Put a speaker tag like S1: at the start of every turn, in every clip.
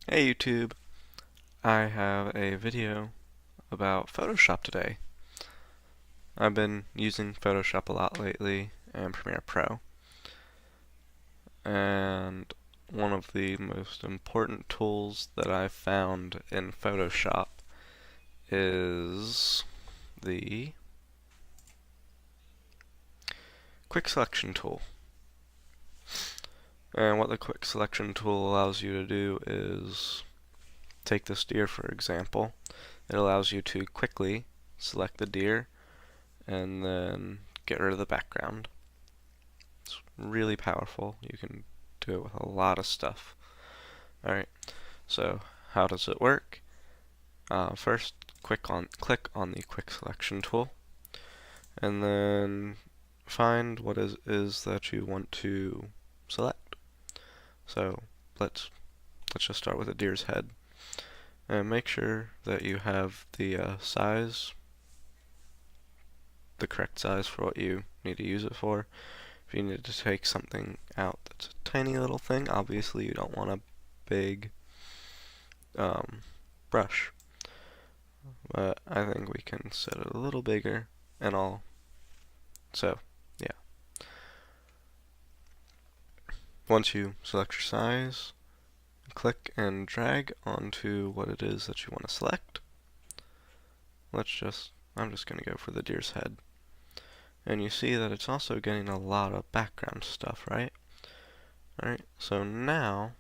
S1: Hey YouTube, I have a video about Photoshop today. I've been using Photoshop a lot lately and Premiere Pro, and one of the most important tools that I've found in Photoshop is the Quick Selection tool. And what the Quick Selection tool allows you to do is take this deer for example. It allows you to quickly select the deer and then get rid of the background. It's really powerful. You can do it with a lot of stuff. Alright, so how does it work? First, click on the Quick Selection tool, and then find what is that you want to select. So let's just start with a deer's head, and make sure that you have the size, the correct size for what you need to use it for. If you need to take something out that's a tiny little thing, obviously you don't want a big brush. But I think we can set it a little bigger and all. So, yeah. Once you select your size, click and drag onto what it is that you want to select. I'm just going to go for the deer's head. And you see that it's also getting a lot of background stuff, right? Alright, so now,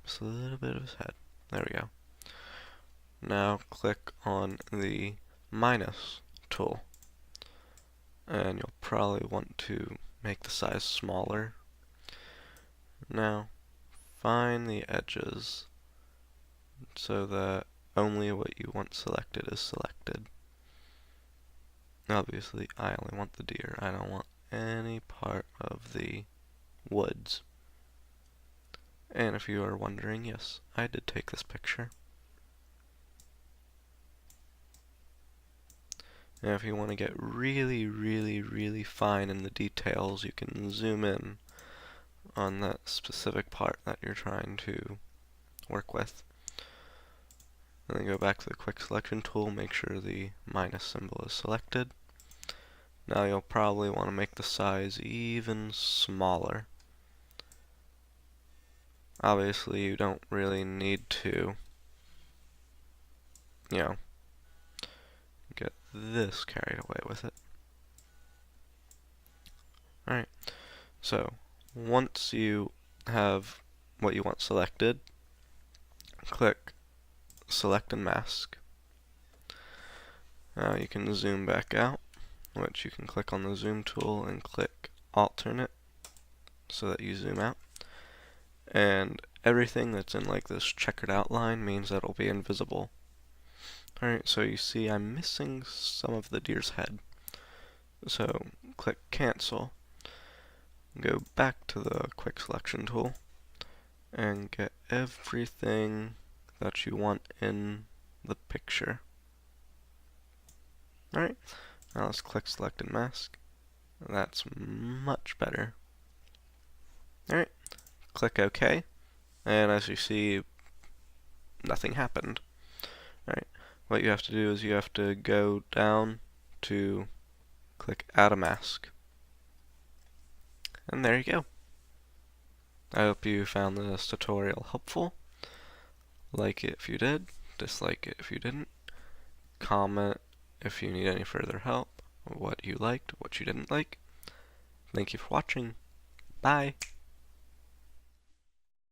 S1: just a little bit of his head. There we go. Now click on the minus tool, and you'll probably want to make the size smaller. Now find the edges so that only what you want selected is selected. Obviously I only want the deer. I don't want any part of the woods. And if you are wondering, yes, I did take this picture. And if you want to get really, really, really fine in the details, you can zoom in on that specific part that you're trying to work with. And then go back to the Quick Selection tool, make sure the minus symbol is selected. Now you'll probably want to make the size even smaller. Obviously you don't really need to, get this carried away with it. Alright, so once you have what you want selected, click Select and Mask. Now you can zoom back out, which you can click on the zoom tool and click alternate so that you zoom out. And everything that's in like this checkered outline means that it'll be invisible. Alright, so you see I'm missing some of the deer's head. So click cancel, go back to the Quick Selection tool, and get everything that you want in the picture. Alright, now let's click Select and Mask. That's much better. Alright, click OK, and as you see, nothing happened. Alright, what you have to do is you have to go down to click Add a Mask. And there you go. I hope you found this tutorial helpful. Like it if you did, dislike it if you didn't. Comment if you need any further help, what you liked, what you didn't like. Thank you for watching. Bye!